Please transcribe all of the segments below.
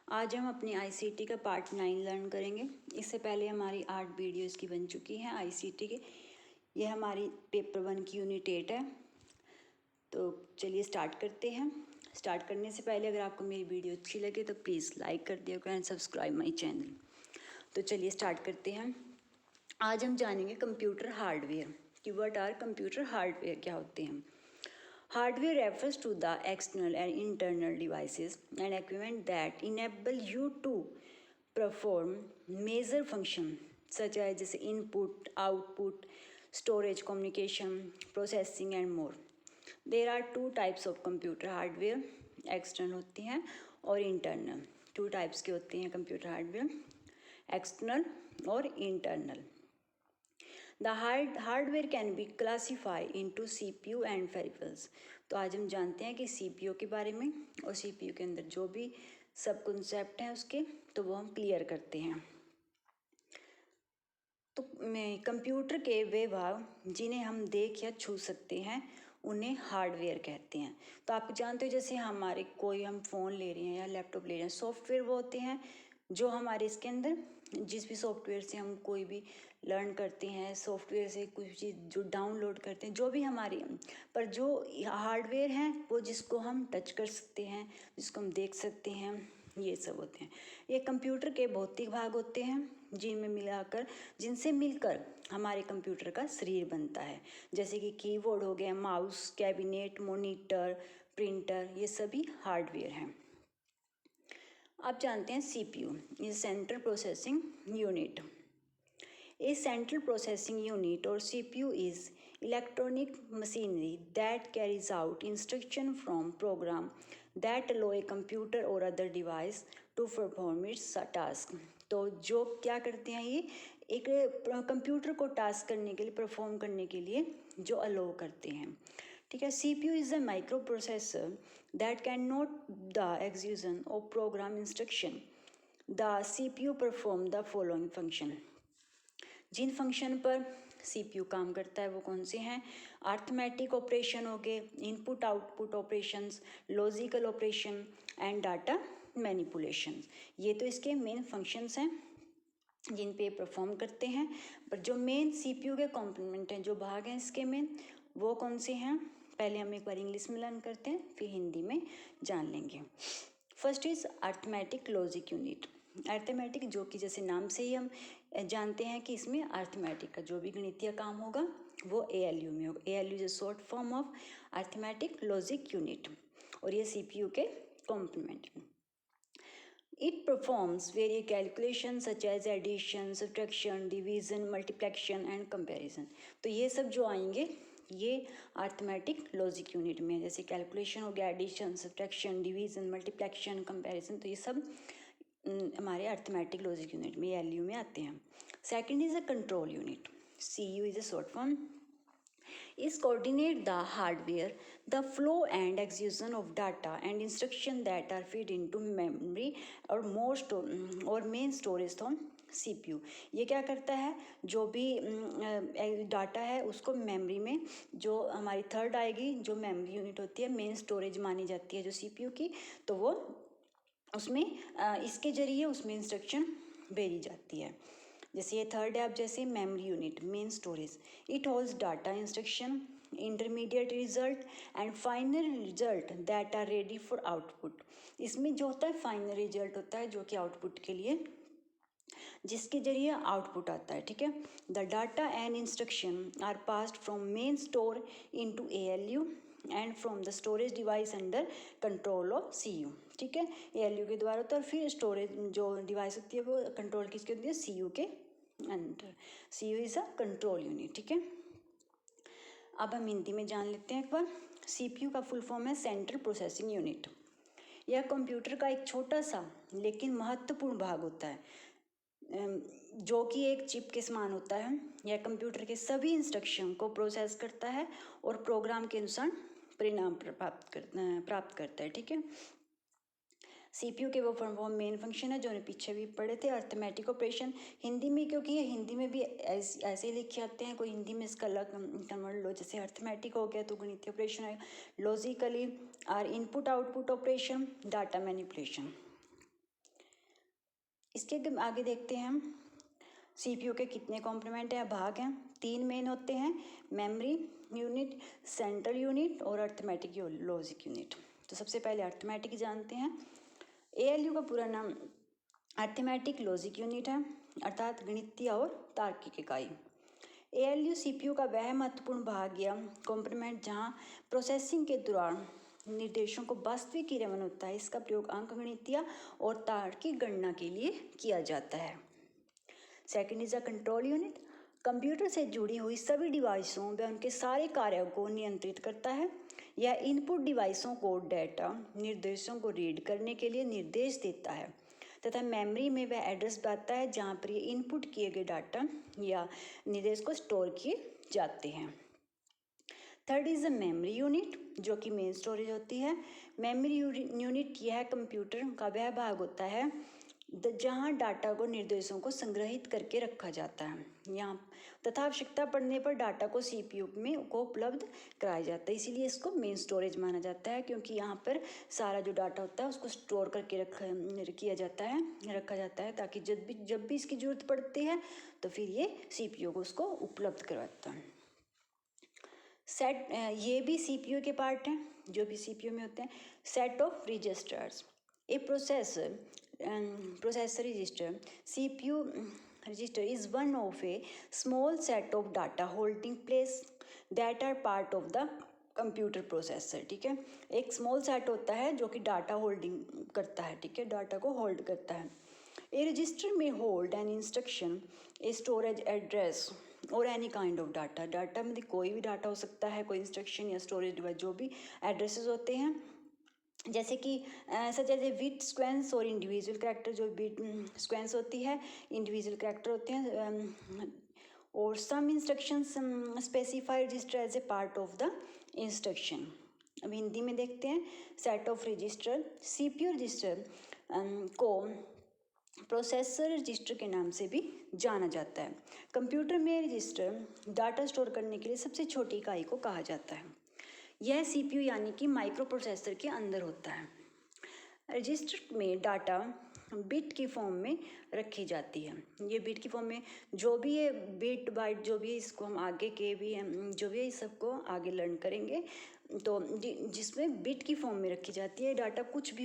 आज हम अपनी आईसीटी का पार्ट 9 लर्न करेंगे। इससे पहले हमारी 8 वीडियोस की बन चुकी हैं आईसीटी के। यह हमारी पेपर 1 की यूनिट 8 है। तो चलिए स्टार्ट करते हैं। स्टार्ट करने से पहले अगर आपको मेरी वीडियो अच्छी लगे तो प्लीज़ लाइक कर दिया करें एंड सब्सक्राइब माई चैनल। तो चलिए स्टार्ट करते हैं। आज हम जानेंगे कंप्यूटर हार्डवेयर कि व्हाट आर कंप्यूटर हार्डवेयर, क्या होते हैं। Hardware refers to the external and internal devices and equipment that enable you to perform major functions such as जैसे input, output, storage, communication, processing and more. There are two types of computer hardware, external होती हैं और internal. Two types के होते हैं computer hardware, external और internal. The hardware can be classified into CPU and peripherals. तो आज हम जानते हैं कि CPU के बारे में और CPU के अंदर जो भी सब कॉन्सेप्ट हैं उसके, तो वो हम क्लियर करते हैं। तो कंप्यूटर के वे भाग जिन्हें हम देख या छू सकते हैं उन्हें हार्डवेयर कहते हैं। तो आप जानते हो जैसे हमारे कोई हम फ़ोन ले रहे हैं या लैपटॉप ले रहे हैं, सॉफ्टवेयर वो होते हैं जो हमारे इसके अंदर जिस भी सॉफ्टवेयर से हम कोई भी लर्न करते हैं, सॉफ्टवेयर से कुछ चीज़ जो डाउनलोड करते हैं, जो भी हमारी, पर जो हार्डवेयर हैं वो जिसको हम टच कर सकते हैं, जिसको हम देख सकते हैं, ये सब होते हैं। ये कंप्यूटर के भौतिक भाग होते हैं जिनसे मिलकर हमारे कंप्यूटर का शरीर बनता है। जैसे कि कीबोर्ड हो गया, माउस, कैबिनेट, मॉनिटर, प्रिंटर, ये सभी हार्डवेयर हैं। आप जानते हैं CPU is central processing unit. A central processing unit or CPU is electronic machinery that carries out instruction from program that allow a computer or other device to perform its task. तो जो क्या करते हैं, ये एक computer को task करने के लिए, परफॉर्म करने के लिए जो अलो करते हैं। ठीक है। CPU is a microprocessor that can note the execution of program instruction. The CPU perform the following function. जिन फंक्शन पर सीपीयू काम करता है वो कौन से हैं? अर्थमेटिक ऑपरेशन हो गए, input output operations, logical operation and data manipulation. ये तो इसके मेन फंक्शंस हैं जिन पे परफॉर्म करते हैं। पर जो मेन सीपीयू के कंपोनेंट हैं, जो भाग हैं इसके मेन, वो कौन से हैं? पहले हम एक बार इंग्लिश में लर्न करते हैं, फिर हिंदी में जान लेंगे। First is arithmetic logic unit. Arithmetic, जो कि जैसे नाम से ही हम जानते हैं कि इसमें अर्थमेटिक का जो भी गणितीय काम होगा वो ALU में होगा। ALU is short form of arithmetic logic unit और ये सीपीयू के complement. It performs various calculations such as addition, subtraction, division, multiplication and comparison. तो ये सब जो आएंगे ये अर्थमेटिक लॉजिक यूनिट में, जैसे कैलकुलेशन हो गया, addition, subtraction, division, multiplication, comparison, तो ये सब हमारे अर्थमेटिक लॉजिक यूनिट में ALU में आते हैं। Second is a control unit. CU is a short form is coordinate the hardware, the flow and execution of data and instruction that are fed into memory or main storage from CPU। ये क्या करता है, जो भी data है उसको memory में, जो हमारी थर्ड आएगी, जो मेमोरी यूनिट होती है, मेन स्टोरेज मानी जाती है जो CPU की, तो वो उसमें इसके जरिए उसमें इंस्ट्रक्शन भेजी जाती है। जैसे ये थर्ड है, अब जैसे memory unit, main storage, it holds data, instruction, intermediate result and final result that are ready for output. इसमें जो होता है फाइनल रिजल्ट होता है जो कि आउटपुट के लिए, जिसके जरिए आउटपुट आता है। ठीक है। The data and instruction are passed from main store into ALU and from the storage device under control of CU। ठीक है। ALU के द्वारा होता है और फिर स्टोरेज जो डिवाइस होती है वो कंट्रोल किसके होती है? CU के under. CU is a control unit. ठीक है। अब हम हिंदी में जान लेते हैं एक बार। CPU का फुल फॉर्म है सेंट्रल प्रोसेसिंग यूनिट। यह कंप्यूटर का एक छोटा सा लेकिन महत्वपूर्ण भाग होता है जो कि एक चिप के समान होता है। यह कंप्यूटर के सभी इंस्ट्रक्शन को प्रोसेस करता है और प्रोग्राम के अनुसार परिणाम प्राप्त करता है। ठीक है। CPU के वो मेन फंक्शन है जो हमने पीछे भी पढ़े थे, अर्थमेटिक ऑपरेशन। हिंदी में, क्योंकि ये हिंदी में भी ऐसे ही लिखे आते हैं, कोई हिंदी में इसका अलग कन्वर्ट लो, जैसे अर्थमेटिक हो गया तो गणितीय ऑपरेशन है, logically or input output operation, data manipulation. इसके आगे देखते हैं हम सीपीयू के कितने कंपोनेंट हैं, भाग हैं। 3 मेन होते हैं, मेमोरी यूनिट, सेंट्रल यूनिट और अर्थमेटिक लॉजिक यूनिट। तो सबसे पहले अर्थमेटिक जानते हैं। एएलयू का पूरा नाम अर्थमेटिक लॉजिक यूनिट है, अर्थात गणितीय और तार्किक इकाई। एएलयू सीपीयू का वह महत्वपूर्ण भाग या कंपोनेंट जहां प्रोसेसिंग के दौरान निर्देशों को वास्तविक क्रियान्वयन होता है। इसका प्रयोग अंकगणितीय और तार्किक गणना के लिए किया जाता है। Second is a control unit. Computer से जुड़ी हुई सभी डिवाइसों व उनके सारे कार्यों को नियंत्रित करता है। यह इनपुट डिवाइसों को डेटा निर्देशों को रीड करने के लिए निर्देश देता है तथा मेमोरी में वह एड्रेस बताता है जहां पर ये इनपुट किए गए डाटा या निर्देश को स्टोर किए जाते हैं। Third is a memory unit, जो कि मेन स्टोरेज होती है। मेमोरी यूनिट यह कंप्यूटर का वह भाग होता है जहां डाटा को निर्देशों को संग्रहित करके रखा जाता है यहाँ तथा आवश्यकता पड़ने पर डाटा को सीपीयू में को उपलब्ध कराया जाता है। इसीलिए इसको मेन स्टोरेज माना जाता है, क्योंकि यहाँ पर सारा जो डाटा होता है उसको स्टोर करके रखा जाता है ताकि जब भी इसकी जरूरत पड़ती है तो फिर ये सीपीयू को उसको उपलब्ध करवाता है। सेट ये भी सीपीयू के पार्ट हैं जो भी सीपीयू में होते हैं। Set of registers, a processor register, CPU register is one of a small set of data holding place that are part of the computer processor. ठीक है, एक स्मॉल सेट होता है जो कि डाटा होल्डिंग करता है। ठीक है, डाटा को होल्ड करता है। ए रजिस्टर में hold an instruction, a storage address और any kind of data. Data में कोई भी डाटा हो सकता है, कोई इंस्ट्रक्शन या स्टोरेज डिवाइस, जो भी एड्रेसेस होते हैं, जैसे कि such as a bit sequence और इंडिविजुअल कैरेक्टर। जो बिट स्क्वेंस होती है, इंडिविजुअल कैरेक्टर होते हैं। और some instructions specify register as a part of the instruction. अब हिंदी में देखते हैं। Set of register, CPU register को प्रोसेसर रजिस्टर के नाम से भी जाना जाता है। कंप्यूटर में रजिस्टर डाटा स्टोर करने के लिए सबसे छोटी इकाई को कहा जाता है। यह सीपीयू यानी कि माइक्रो प्रोसेसर के अंदर होता है। रजिस्टर में डाटा बिट की फॉर्म में रखी जाती है। ये बिट की फॉर्म में जो भी है बिट बाइट जो भी है, इसको हम आगे के भी जो भी है इस सबको आगे लर्न करेंगे। तो जिसमें बिट की फॉर्म में रखी जाती है। डाटा कुछ भी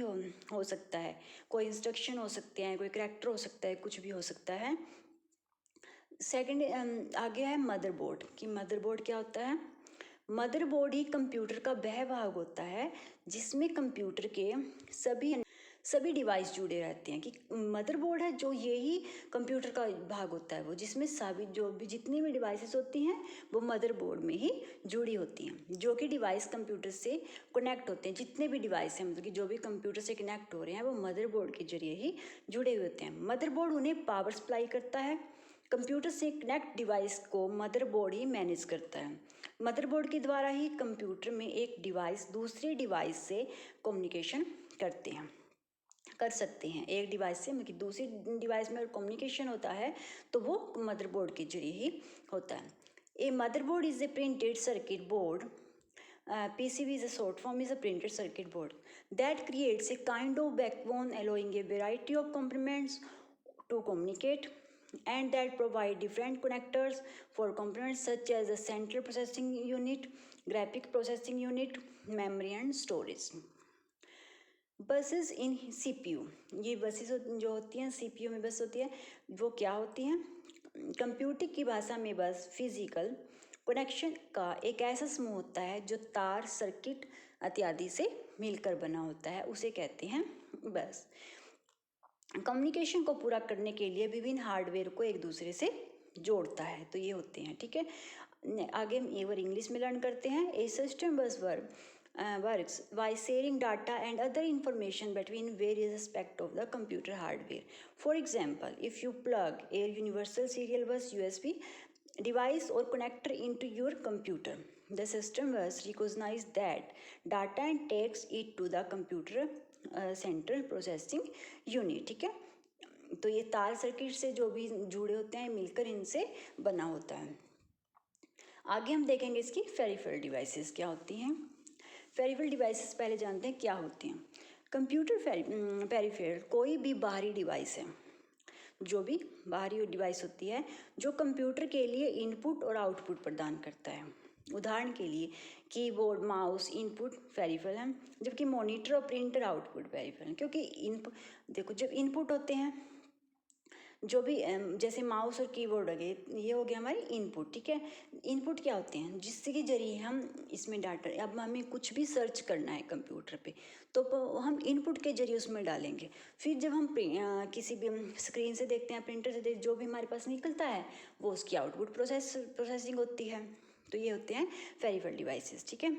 हो सकता है, कोई इंस्ट्रक्शन हो सकते हैं, कोई करैक्टर हो सकता है, कुछ भी हो सकता है। सेकंड आगे है मदरबोर्ड। कि मदरबोर्ड क्या होता है। मदरबोर्ड ही कंप्यूटर का वह भाग होता है जिसमें कंप्यूटर के सभी डिवाइस जुड़े रहते हैं। कि मदरबोर्ड है जो यही कंप्यूटर का भाग होता है, वो जिसमें सभी जितनी भी डिवाइसेस होती हैं वो मदरबोर्ड में ही जुड़ी होती हैं। जो कि डिवाइस कंप्यूटर से कनेक्ट होते हैं, जितने भी डिवाइस हैं, मतलब कि जो भी कंप्यूटर से कनेक्ट हो रहे हैं वो मदरबोर्ड के जरिए ही जुड़े हुए होते हैं। मदरबोर्ड उन्हें पावर सप्लाई करता है। कंप्यूटर से कनेक्ट डिवाइस को मदरबोर्ड ही मैनेज करता है। मदरबोर्ड के द्वारा ही कंप्यूटर में एक डिवाइस दूसरी डिवाइस से कम्युनिकेशन कर सकते हैं। एक डिवाइस से मतलब दूसरी डिवाइस में कम्युनिकेशन होता है तो वो मदरबोर्ड के जरिए ही होता है। A motherboard is a printed circuit board, PCB is a short form, is a printed circuit board that creates a kind of backbone allowing a variety of components to communicate and that provide different connectors for components such as the central processing unit, graphic processing unit, memory and storage. Buses in CPU, ये buses जो होती हैं CPU में बस होती है, वो क्या होती हैं। कंप्यूटिंग की भाषा में बस फिजिकल कनेक्शन का एक ऐसा समूह होता है जो तार, सर्किट इत्यादि से मिलकर बना होता है, उसे कहते हैं बस। कम्युनिकेशन को पूरा करने के लिए विभिन्न हार्डवेयर को एक दूसरे से जोड़ता है। तो ये होते हैं। ठीक है, आगे हम ये वर्ड इंग्लिश में लर्न करते हैं। ए सिस्टम बस works by sharing data and other information between various aspects of the computer hardware. For example, if you plug a universal serial bus USB device or connector into your computer, the system bus recognizes that data and takes it to the computer central processing unit. ठीक है, तो ये तार circuit से जो भी जुड़े होते हैं मिलकर इनसे बना होता है। आगे हम देखेंगे इसकी पेरिफेरल डिवाइसेस क्या होती हैं। पेरिफेरल डिवाइसेस पहले जानते हैं क्या होती हैं। कंप्यूटर पेरिफेरल कोई भी बाहरी डिवाइस है जो भी बाहरी डिवाइस होती है जो कंप्यूटर के लिए इनपुट और आउटपुट प्रदान करता है। उदाहरण के लिए कीबोर्ड, माउस इनपुट पेरिफेरल हैं, जबकि मॉनिटर और प्रिंटर आउटपुट पेरिफेरल हैं। क्योंकि इनपुट देखो, जब इनपुट होते हैं जो भी जैसे माउस और कीबोर्ड हो गए, ये हो गया हमारे इनपुट, ठीक है। इनपुट क्या होते हैं, जिसके के जरिए हम इसमें डाटा, अब हमें कुछ भी सर्च करना है कंप्यूटर पे तो हम इनपुट के जरिए उसमें डालेंगे। फिर जब हम किसी भी स्क्रीन से देखते हैं, प्रिंटर से जो भी हमारे पास निकलता है वो उसकी आउटपुट प्रोसेसिंग होती है। तो ये होते हैं पेरिफेरल डिवाइसेस, ठीक है।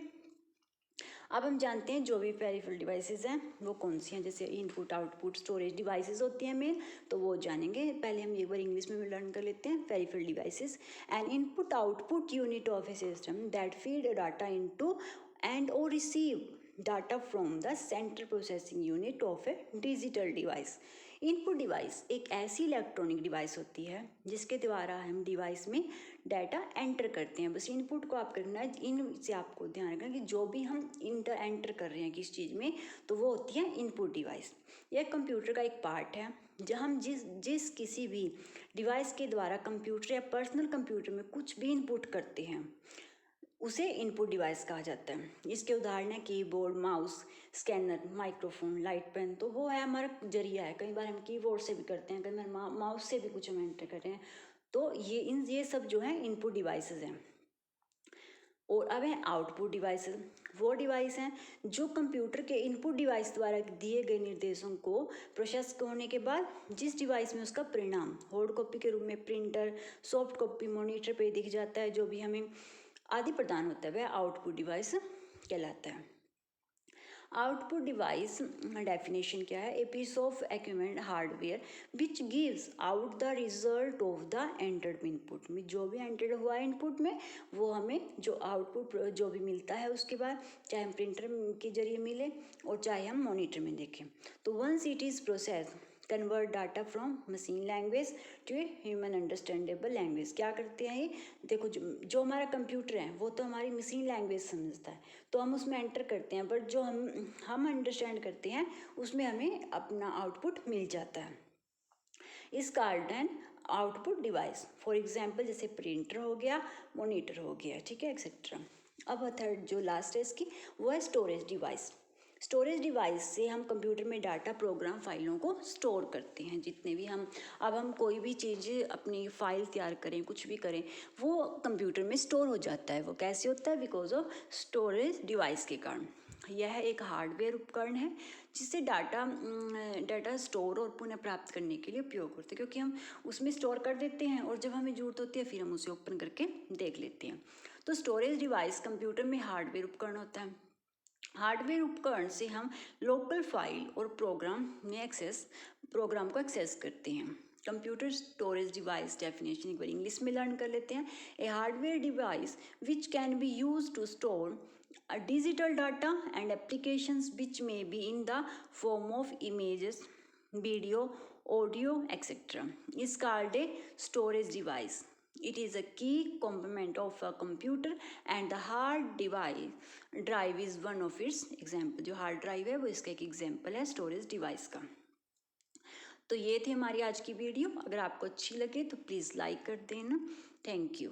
अब हम जानते हैं जो भी पेरिफेरल डिवाइसेस हैं वो कौन सी हैं। जैसे इनपुट, आउटपुट, स्टोरेज डिवाइसेस होती हैं मेन, तो वो जानेंगे। पहले हम एक बार इंग्लिश में लर्न कर लेते हैं। Peripheral devices, an input output unit of a system that feed data into and और receive data from the central processing unit of a digital device. Input device एक ऐसी इलेक्ट्रॉनिक डिवाइस होती है जिसके द्वारा हम डिवाइस में डाटा एंटर करते हैं। बस इनपुट को आप करना है, इन से आपको ध्यान रखना कि जो भी हम एंटर कर रहे हैं किस चीज़ में, तो वो होती है इनपुट डिवाइस। यह कंप्यूटर का एक पार्ट है जहाँ हम जिस किसी भी डिवाइस के द्वारा कंप्यूटर या पर्सनल कंप्यूटर में कुछ भी इनपुट करते हैं उसे इनपुट डिवाइस कहा जाता है। इसके उदाहरण है keyboard, mouse, scanner, microphone, light pen. तो वो है हमारा जरिया है। कई बार हम कीबोर्ड से भी करते हैं, कई बार माउस से भी कुछ हम एंटर कर रहे हैं। तो ये सब जो है इनपुट डिवाइसेस हैं। और अब है आउटपुट डिवाइसेस। वो डिवाइस हैं जो कंप्यूटर के इनपुट डिवाइस द्वारा दिए गए निर्देशों को प्रोसेस होने के बाद जिस डिवाइस में उसका परिणाम हार्ड कॉपी के रूप में प्रिंटर, सॉफ्ट कॉपी, मॉनिटर पे दिख जाता है, जो भी हमें आदि प्रदान होता है, वह आउटपुट डिवाइस कहलाता है। आउटपुट डिवाइस डेफिनेशन क्या है? A piece of equipment hardware which gives out the result of the entered input. में जो भी एंटर्ड हुआ है इनपुट में वो हमें जो आउटपुट जो भी मिलता है उसके बाद, चाहे हम प्रिंटर के जरिए मिले और चाहे हम मॉनिटर में देखें। तो once it is process convert data from machine language to a human understandable language. क्या करते हैं ये? देखो, जो हमारा कंप्यूटर है वो तो हमारी मशीन लैंग्वेज समझता है, तो हम उसमें एंटर करते हैं, बट जो हम अंडरस्टैंड करते हैं उसमें हमें अपना आउटपुट मिल जाता है। इस called an output device. For example जैसे प्रिंटर हो गया, मॉनिटर हो गया, ठीक है, एक्सेट्रा। अब थर्ड जो लास्ट है इसकी, वो है स्टोरेज डिवाइस। स्टोरेज डिवाइस से हम कंप्यूटर में डाटा, प्रोग्राम, फाइलों को स्टोर करते हैं। जितने भी हम कोई भी चीज़ अपनी फाइल तैयार करें, कुछ भी करें, वो कंप्यूटर में स्टोर हो जाता है। वो कैसे होता है? बिकॉज ऑफ स्टोरेज डिवाइस के कारण। यह एक हार्डवेयर उपकरण है जिससे डाटा स्टोर और पुनः प्राप्त करने के लिए उपयोग होते हैं, क्योंकि हम उसमें स्टोर कर देते हैं और जब हमें ज़रूरत होती है फिर हम उसे ओपन करके देख लेते हैं। तो स्टोरेज डिवाइस कंप्यूटर में हार्डवेयर उपकरण होता है। हार्डवेयर उपकरण से हम लोकल फाइल और प्रोग्राम को एक्सेस करते हैं। कंप्यूटर स्टोरेज डिवाइस डेफिनेशन एक बार इंग्लिश में लर्न कर लेते हैं। A hardware device which can be use to store digital data and applications which may be in the form of images, video, audio, etc. is called a storage device. It is a key component of a computer and the hard drive is one of its example. जो hard drive है वो इसका एक example है storage device का। तो ये थी हमारी आज की वीडियो। अगर आपको अच्छी लगे तो प्लीज़ लाइक कर देना। Thank you.